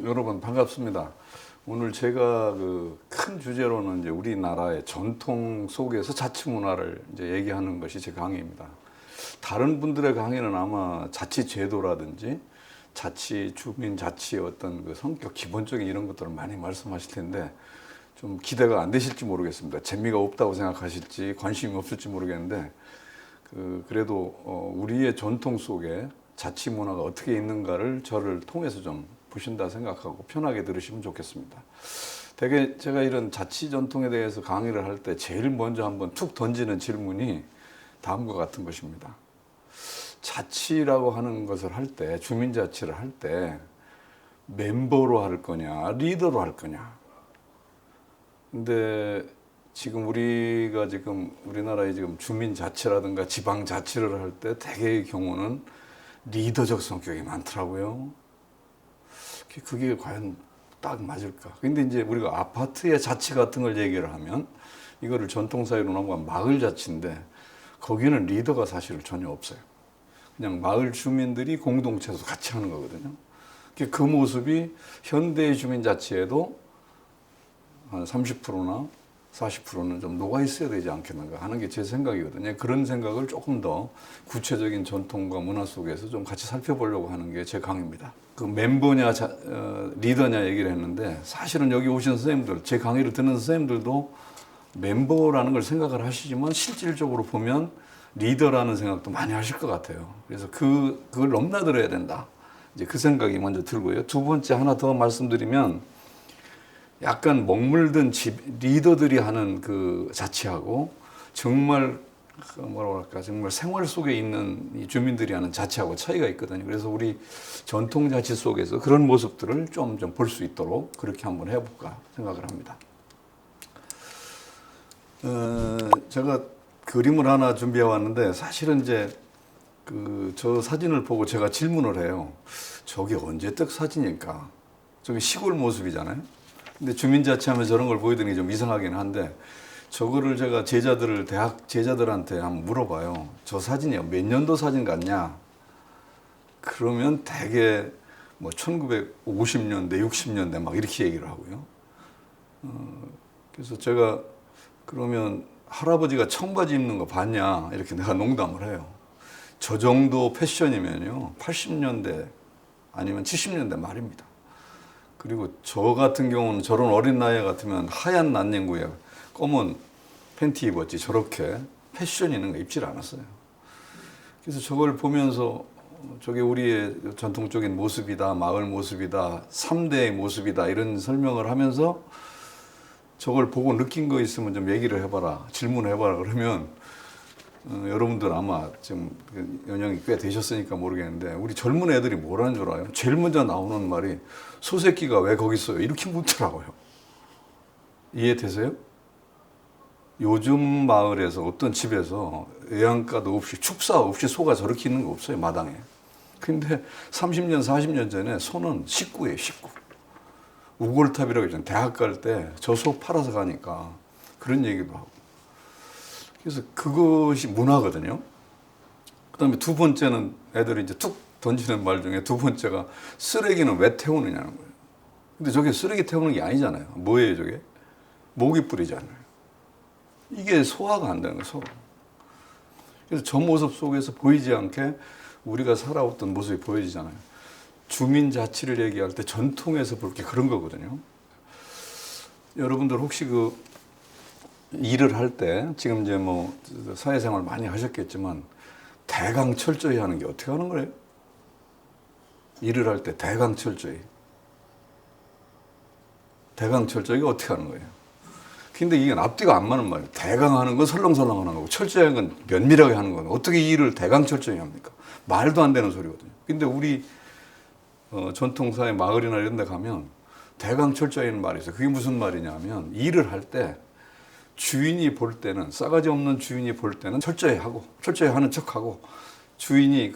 여러분 반갑습니다. 오늘 제가 그 큰 주제로는 이제 우리나라의 전통 속에서 자치 문화를 이제 얘기하는 것이 제 강의입니다. 다른 분들의 강의는 아마 자치 제도라든지 자치 주민 자치의 어떤 그 성격 기본적인 이런 것들을 많이 말씀하실 텐데 좀 기대가 안 되실지 모르겠습니다. 재미가 없다고 생각하실지 관심이 없을지 모르겠는데 그래도 우리의 전통 속에 자치 문화가 어떻게 있는가를 저를 통해서 좀 보신다 생각하고 편하게 들으시면 좋겠습니다. 되게 제가 이런 자치 전통에 대해서 강의를 할 때 제일 먼저 한번 툭 던지는 질문이 다음과 같은 것입니다. 자치라고 하는 것을 할 때, 주민자치를 할 때 멤버로 할 거냐, 리더로 할 거냐. 근데 지금 우리나라의 지금 주민자치라든가 지방자치를 할 때 대개의 경우는 리더적 성격이 많더라고요. 그게 과연 딱 맞을까? 근데 이제 우리가 아파트의 자치 같은 걸 얘기를 하면 이거를 전통사회로 넘어가면 마을 자치인데 거기는 리더가 사실 전혀 없어요. 그냥 마을 주민들이 공동체에서 같이 하는 거거든요. 그 모습이 현대의 주민자치에도 한 30%나 40%는 좀 녹아 있어야 되지 않겠는가 하는 게 제 생각이거든요. 그런 생각을 조금 더 구체적인 전통과 문화 속에서 좀 같이 살펴보려고 하는 게 제 강의입니다. 그 멤버냐 리더냐 얘기를 했는데 사실은 여기 오신 선생님들, 제 강의를 듣는 선생님들도 멤버라는 걸 생각을 하시지만 실질적으로 보면 리더라는 생각도 많이 하실 것 같아요. 그래서 그걸 넘나들어야 된다. 이제 그 생각이 먼저 들고요. 두 번째 하나 더 말씀드리면 약간 먹물든 리더들이 하는 그 자치하고 정말 뭐라고 할까 정말 생활 속에 있는 이 주민들이 하는 자치하고 차이가 있거든요. 그래서 우리 전통 자치 속에서 그런 모습들을 좀 볼 수 있도록 그렇게 한번 해볼까 생각을 합니다. 제가 그림을 하나 준비해 왔는데 사실은 이제 저 사진을 보고 제가 질문을 해요. 저게 언제 적 사진일까? 저게 시골 모습이잖아요. 근데 주민자치하면 저런 걸 보여드리는 게 좀 이상하긴 한데 저거를 제가 대학 제자들한테 한번 물어봐요. 저 사진이 몇 년도 사진 같냐? 그러면 대개 뭐 1950년대, 60년대 막 이렇게 얘기를 하고요. 그래서 제가 그러면 할아버지가 청바지 입는 거 봤냐? 이렇게 내가 농담을 해요. 저 정도 패션이면요. 80년대 아니면 70년대 말입니다. 그리고 저 같은 경우는 저런 어린 나이 같으면 하얀 난닝구에 검은 팬티 입었지 저렇게 패션 있는 거 입질 않았어요. 그래서 저걸 보면서 저게 우리의 전통적인 모습이다, 마을 모습이다, 3대의 모습이다 이런 설명을 하면서 저걸 보고 느낀 거 있으면 좀 얘기를 해봐라, 질문을 해봐라 그러면 여러분들 아마 지금 연령이 꽤 되셨으니까 모르겠는데 우리 젊은 애들이 뭐라는 줄 알아요? 제일 먼저 나오는 말이 소새끼가 왜 거기 있어요? 이렇게 묻더라고요. 이해되세요? 요즘 마을에서 어떤 집에서 외양가도 없이 축사 없이 소가 저렇게 있는 거 없어요, 마당에. 근데 30년, 40년 전에 소는 식구예요, 식구. 우골탑이라고 있잖아요. 대학 갈 때 저 소 팔아서 가니까 그런 얘기도 하고. 그래서 그것이 문화거든요. 그 다음에 두 번째는 애들이 이제 툭 던지는 말 중에 두 번째가 쓰레기는 왜 태우느냐는 거예요. 근데 저게 쓰레기 태우는 게 아니잖아요. 뭐예요, 저게? 모기 뿌리잖아요. 이게 소화가 안 되는 거예요, 소화. 그래서 저 모습 속에서 보이지 않게 우리가 살아왔던 모습이 보여지잖아요. 주민자치를 얘기할 때 전통에서 볼 게 그런 거거든요. 여러분들 혹시 일을 할 때 지금 이제 뭐 사회생활 많이 하셨겠지만 대강 철저히 하는 게 어떻게 하는 거예요? 일을 할 때 대강 철저히가 어떻게 하는 거예요? 근데 이게 앞뒤가 안 맞는 말이에요. 대강 하는 건 설렁설렁 하는 거고 철저히 하는 건 면밀하게 하는 거는 어떻게 이 일을 대강 철저히 합니까? 말도 안 되는 소리거든요. 근데 우리 전통사회 마을이나 이런 데 가면 대강 철저히는 말이 있어요. 그게 무슨 말이냐면 일을 할 때 주인이 볼 때는 싸가지 없는 주인이 볼 때는 철저히 하고 철저히 하는 척하고 주인이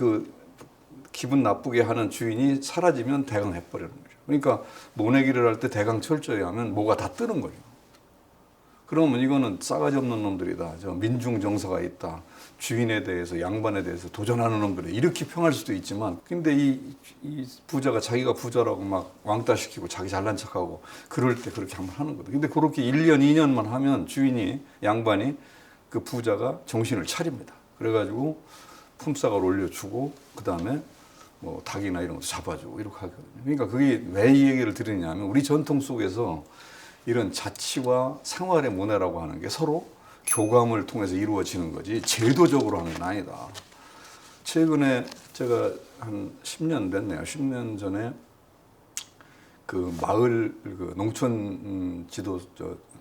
기분 나쁘게 하는 주인이 사라지면 대강 해버리는 거죠. 그러니까 모내기를 할 때 대강 철저히 하면 뭐가 다 뜨는 거죠. 그러면 이거는 싸가지 없는 놈들이다. 저 민중 정서가 있다. 주인에 대해서 양반에 대해서 도전하는 놈들이 이렇게 평할 수도 있지만 근데 이 부자가 자기가 부자라고 막 왕따 시키고 자기 잘난 척하고 그럴 때 그렇게 한번 하는 거다. 근데 그렇게 1년 2년만 하면 주인이 양반이 그 부자가 정신을 차립니다. 그래가지고 품삯을 올려주고 그 다음에 뭐 닭이나 이런 것도 잡아주고 이렇게 하거든요. 그러니까 그게 왜 이 얘기를 드리냐면 우리 전통 속에서 이런 자치와 생활의 문화라고 하는 게 서로 교감을 통해서 이루어지는 거지 제도적으로 하는 건 아니다. 최근에 제가 한 10년 됐네요. 10년 전에 그 마을 그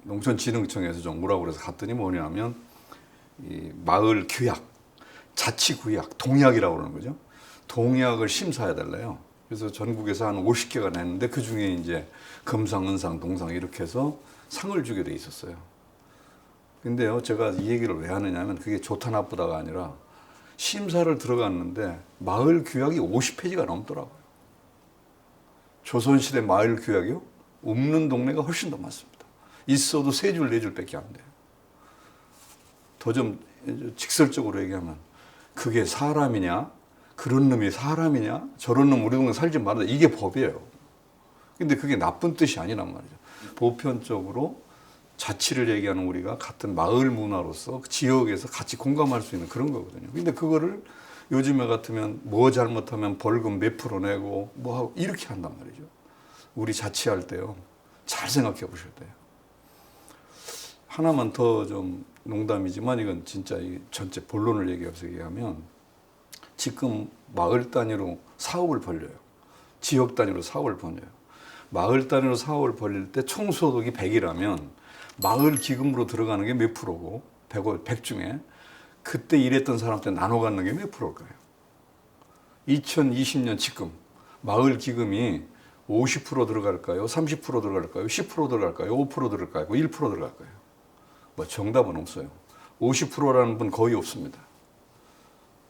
농촌진흥청에서 좀 뭐라고 그래서 갔더니 뭐냐면 이 마을 규약, 자치 구약, 동약이라고 그러는 거죠. 동약을 심사해 달래요. 그래서 전국에서 한 50개가 냈는데 그 중에 이제 금상, 은상, 동상 이렇게 해서 상을 주게 돼 있었어요. 근데요, 제가 이 얘기를 왜 하느냐면 그게 좋다 나쁘다가 아니라 심사를 들어갔는데 마을 규약이 50페이지가 넘더라고요. 조선시대 마을 규약이요? 없는 동네가 훨씬 더 많습니다. 있어도 3줄, 4줄밖에 안 돼요. 더 좀 직설적으로 얘기하면 그게 사람이냐? 그런 놈이 사람이냐? 저런 놈 우리 동네 살지 말아야 돼. 이게 법이에요. 근데 그게 나쁜 뜻이 아니란 말이죠. 보편적으로 자치를 얘기하는 우리가 같은 마을 문화로서 지역에서 같이 공감할 수 있는 그런 거거든요. 근데 그거를 요즘에 같으면 뭐 잘못하면 벌금 몇 프로 내고 뭐 하고 이렇게 한단 말이죠. 우리 자치할 때요. 잘 생각해 보셔야 돼요. 하나만 더 좀 농담이지만 이건 진짜 이 전체 본론을 얘기하면 지금 마을 단위로 사업을 벌려요. 지역 단위로 사업을 벌려요. 마을 단위로 사업을 벌릴 때 총소득이 100이라면 마을 기금으로 들어가는 게 몇 프로고 100 중에 그때 일했던 사람한테 나눠 갖는 게 몇 프로일까요? 2020년 지금 마을 기금이 50% 들어갈까요? 30% 들어갈까요? 10% 들어갈까요? 5% 들어갈까요? 1% 들어갈까요? 뭐 정답은 없어요. 50%라는 분 거의 없습니다.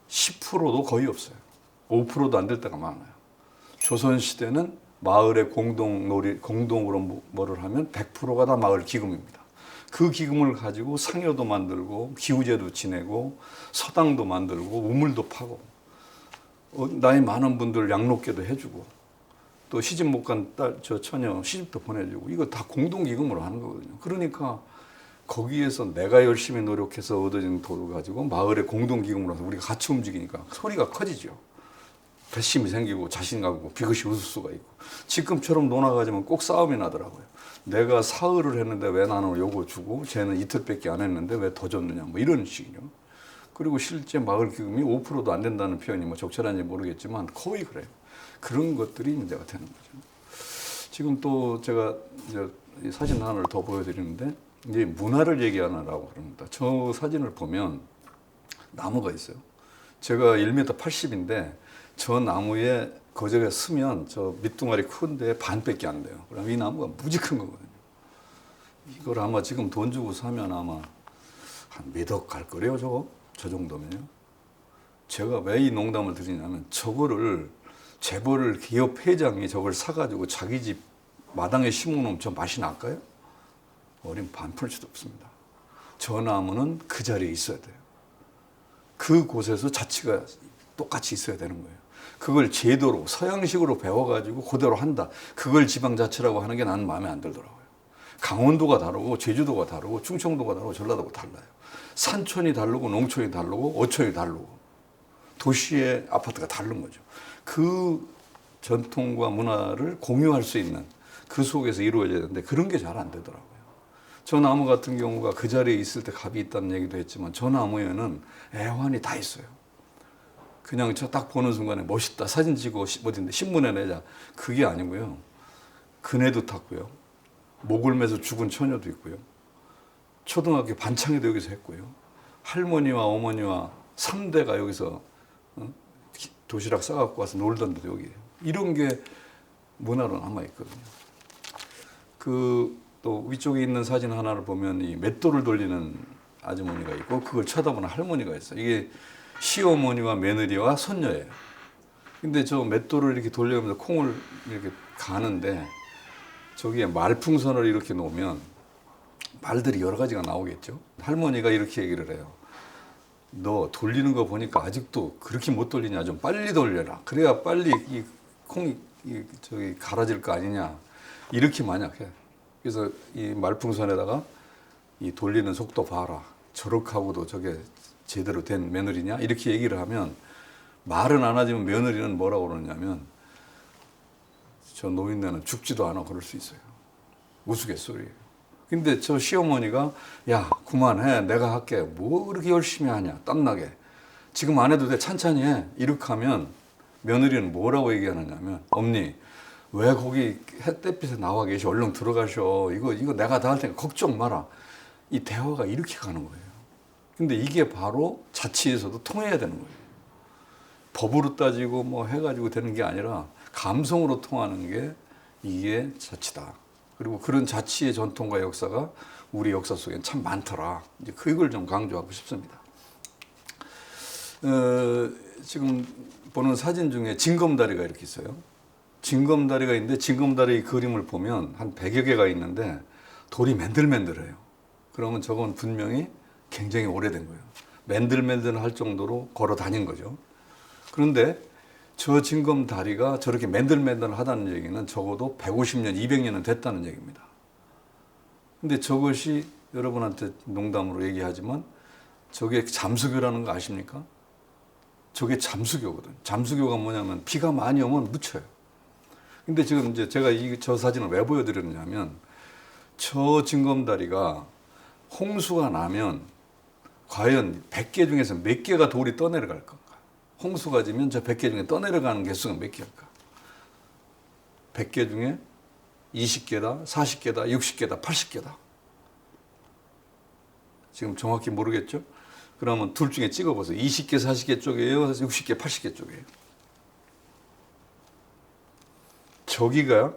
10%도 거의 없어요. 5%도 안 될 때가 많아요. 조선시대는 마을의 공동으로 뭐를 하면 100%가 다 마을 기금입니다. 그 기금을 가지고 상여도 만들고 기우제도 지내고 서당도 만들고 우물도 파고 나이 많은 분들 양로계도 해주고 또 시집 못 간 딸, 처녀 시집도 보내주고 이거 다 공동기금으로 하는 거거든요. 그러니까 거기에서 내가 열심히 노력해서 얻어진 돈을 가지고 마을의 공동기금으로 해서 우리가 같이 움직이니까 소리가 커지죠. 배심이 생기고 자신감 있고 비것이 웃을 수가 있고 지금처럼 논아가지면 꼭 싸움이 나더라고요. 내가 사흘을 했는데 왜 나는 요거 주고 쟤는 이틀밖에 안 했는데 왜 더 줬느냐 뭐 이런 식이죠. 그리고 실제 마을 기금이 5%도 안 된다는 표현이 뭐 적절한지 모르겠지만 거의 그래요. 그런 것들이 문제가 되는 거죠. 지금 또 제가 이제 사진 하나를 더 보여드리는데 이제 문화를 얘기하느라고 그럽니다. 저 사진을 보면 나무가 있어요. 제가 1m 80인데 저 나무에 거저가 쓰면 저 밑둥아리 큰데 반밖에 안 돼요. 그럼 이 나무가 무지 큰 거거든요. 이걸 아마 지금 돈 주고 사면 아마 한 몇 억 갈 거래요, 저거? 저 정도면요. 제가 왜 이 농담을 드리냐면 저거를 재벌 기업 회장이 저걸 사가지고 자기 집 마당에 심어놓으면 저 맛이 날까요? 어린 반풀지도 없습니다. 저 나무는 그 자리에 있어야 돼요. 그곳에서 자치가 똑같이 있어야 되는 거예요. 그걸 제도로 서양식으로 배워가지고 그대로 한다. 그걸 지방자치라고 하는 게 나는 마음에 안 들더라고요. 강원도가 다르고 제주도가 다르고 충청도가 다르고 전라도가 달라요. 산촌이 다르고 농촌이 다르고 어촌이 다르고 도시의 아파트가 다른 거죠. 그 전통과 문화를 공유할 수 있는 그 속에서 이루어져야 되는데 그런 게 잘 안 되더라고요. 저 나무 같은 경우가 그 자리에 있을 때 값이 있다는 얘기도 했지만 저 나무에는 애환이 다 있어요. 그냥 저 딱 보는 순간에 멋있다 사진 찍고 어딘데 신문에 내자 그게 아니고요. 그네도 탔고요. 목을 매서 죽은 처녀도 있고요. 초등학교 반창회도 여기서 했고요. 할머니와 어머니와 3대가 여기서 도시락 싸갖고 와서 놀던 데도 여기예요. 이런 게 문화로 남아있거든요. 또 위쪽에 있는 사진 하나를 보면 이 맷돌을 돌리는 아주머니가 있고 그걸 쳐다보는 할머니가 있어요. 이게 시어머니와 며느리와 손녀예요. 근데 저 맷돌을 이렇게 돌려가면서 콩을 이렇게 가는데 저기에 말풍선을 이렇게 놓으면 말들이 여러 가지가 나오겠죠. 할머니가 이렇게 얘기를 해요. 너 돌리는 거 보니까 아직도 그렇게 못 돌리냐. 좀 빨리 돌려라. 그래야 빨리 이 콩이 저기 갈아질 거 아니냐. 이렇게 만약 해. 그래서 이 말풍선에다가 이 돌리는 속도 봐라. 저렇게 하고도 저게 제대로 된 며느리냐? 이렇게 얘기를 하면 말은 안 하지만 며느리는 뭐라고 그러냐면 저 노인네는 죽지도 않아 그럴 수 있어요. 우스갯소리예요. 근데 저 시어머니가 야 그만해 내가 할게 뭐 그렇게 열심히 하냐 땀나게 지금 안 해도 돼 찬찬히 해 이렇게 하면 며느리는 뭐라고 얘기하느냐면 엄니 왜 거기 햇빛에 나와 계시 얼른 들어가셔 이거 내가 다 할 테니까 걱정 마라 이 대화가 이렇게 가는 거예요. 근데 이게 바로 자치에서도 통해야 되는 거예요. 법으로 따지고 뭐 해가지고 되는 게 아니라 감성으로 통하는 게 이게 자치다. 그리고 그런 자치의 전통과 역사가 우리 역사 속엔 참 많더라. 이제 그걸 좀 강조하고 싶습니다. 지금 보는 사진 중에 징검다리가 이렇게 있어요. 징검다리가 있는데 징검다리 그림을 보면 한 100여 개가 있는데 돌이 맨들맨들해요. 그러면 저건 분명히 굉장히 오래된 거예요. 맨들맨들할 정도로 걸어 다닌 거죠. 그런데 저 징검다리가 저렇게 맨들맨들하다는 얘기는 적어도 150년, 200년은 됐다는 얘기입니다. 근데 저것이 여러분한테 농담으로 얘기하지만 저게 잠수교라는 거 아십니까? 저게 잠수교거든. 잠수교가 뭐냐면 비가 많이 오면 묻혀요. 근데 지금 이제 제가 저 사진을 왜 보여드렸냐면 저 징검다리가 홍수가 나면 과연 100개 중에서 몇 개가 돌이 떠내려갈 건가? 홍수가 지면 저 100개 중에 떠내려가는 개수가 몇 개일까? 100개 중에 20개다, 40개다, 60개다, 80개다. 지금 정확히 모르겠죠? 그러면 둘 중에 찍어보세요. 20개, 40개 쪽이에요? 60개, 80개 쪽이에요? 저기가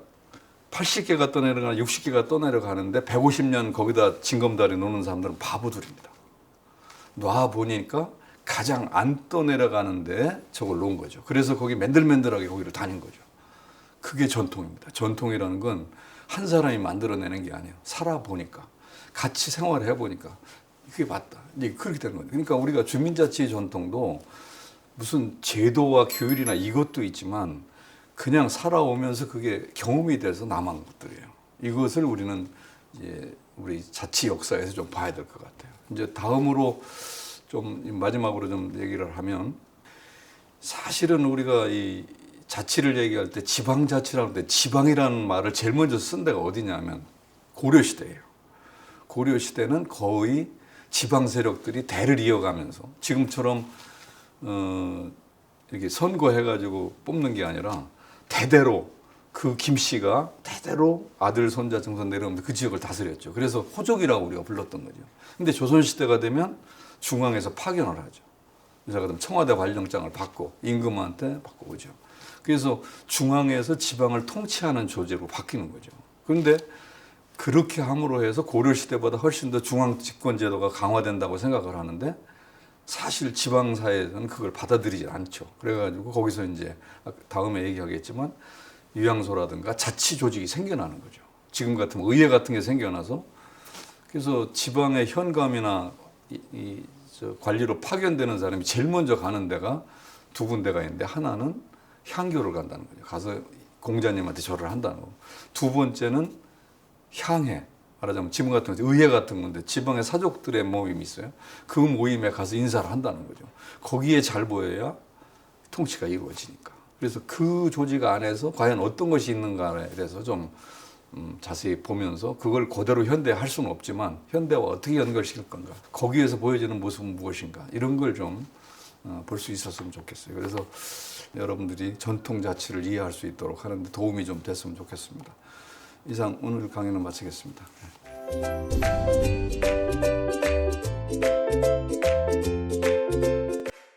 80개가 떠내려가나 60개가 떠내려가는데 150년 거기다 징검다리 노는 사람들은 바보들입니다. 놔보니까 가장 안 떠내려가는데 저걸 놓은 거죠. 그래서 거기 맨들맨들하게 거기를 다닌 거죠. 그게 전통입니다. 전통이라는 건 한 사람이 만들어내는 게 아니에요. 살아보니까 같이 생활을 해보니까 그게 맞다. 이제 그렇게 되는 거예요. 그러니까 우리가 주민자치의 전통도 무슨 제도와 규율이나 이것도 있지만 그냥 살아오면서 그게 경험이 돼서 남은 것들이에요. 이것을 우리는 이제 우리 자치 역사에서 좀 봐야 될 것 같아요. 이제 다음으로 좀 마지막으로 좀 얘기를 하면 사실은 우리가 이 자치를 얘기할 때 지방자치라고 할 때 지방이라는 말을 제일 먼저 쓴 데가 어디냐면 고려시대예요. 고려시대는 거의 지방 세력들이 대를 이어가면서 지금처럼 이렇게 선거해가지고 뽑는 게 아니라 대대로 그 김씨가 대대로 아들, 손자, 증손 내려오면서 그 지역을 다스렸죠. 그래서 호족이라고 우리가 불렀던 거죠. 근데 조선시대가 되면 중앙에서 파견을 하죠. 그래서 청와대 관령장을 받고 임금한테 받고 오죠. 그래서 중앙에서 지방을 통치하는 조직으로 바뀌는 거죠. 그런데 그렇게 함으로 해서 고려시대보다 훨씬 더 중앙 집권 제도가 강화된다고 생각을 하는데 사실 지방사회에서는 그걸 받아들이지 않죠. 그래가지고 거기서 이제 다음에 얘기하겠지만 유양소라든가 자치 조직이 생겨나는 거죠. 지금 같으면 의회 같은 게 생겨나서 그래서 지방의 현감이나 저 관리로 파견되는 사람이 제일 먼저 가는 데가 두 군데가 있는데 하나는 향교를 간다는 거죠. 가서 공자님한테 절을 한다는 거고. 두 번째는 향해. 말하자면 지금 같은 의회 같은 건데 지방의 사족들의 모임이 있어요. 그 모임에 가서 인사를 한다는 거죠. 거기에 잘 보여야 통치가 이루어지니까. 그래서 그 조직 안에서 과연 어떤 것이 있는가에 대해서 좀 자세히 보면서 그걸 그대로 현대에 할 수는 없지만 현대와 어떻게 연결시킬 건가. 거기에서 보여지는 모습은 무엇인가. 이런 걸 좀 볼 수 있었으면 좋겠어요. 그래서 여러분들이 전통 자치를 이해할 수 있도록 하는 데 도움이 좀 됐으면 좋겠습니다. 이상 오늘 강의는 마치겠습니다.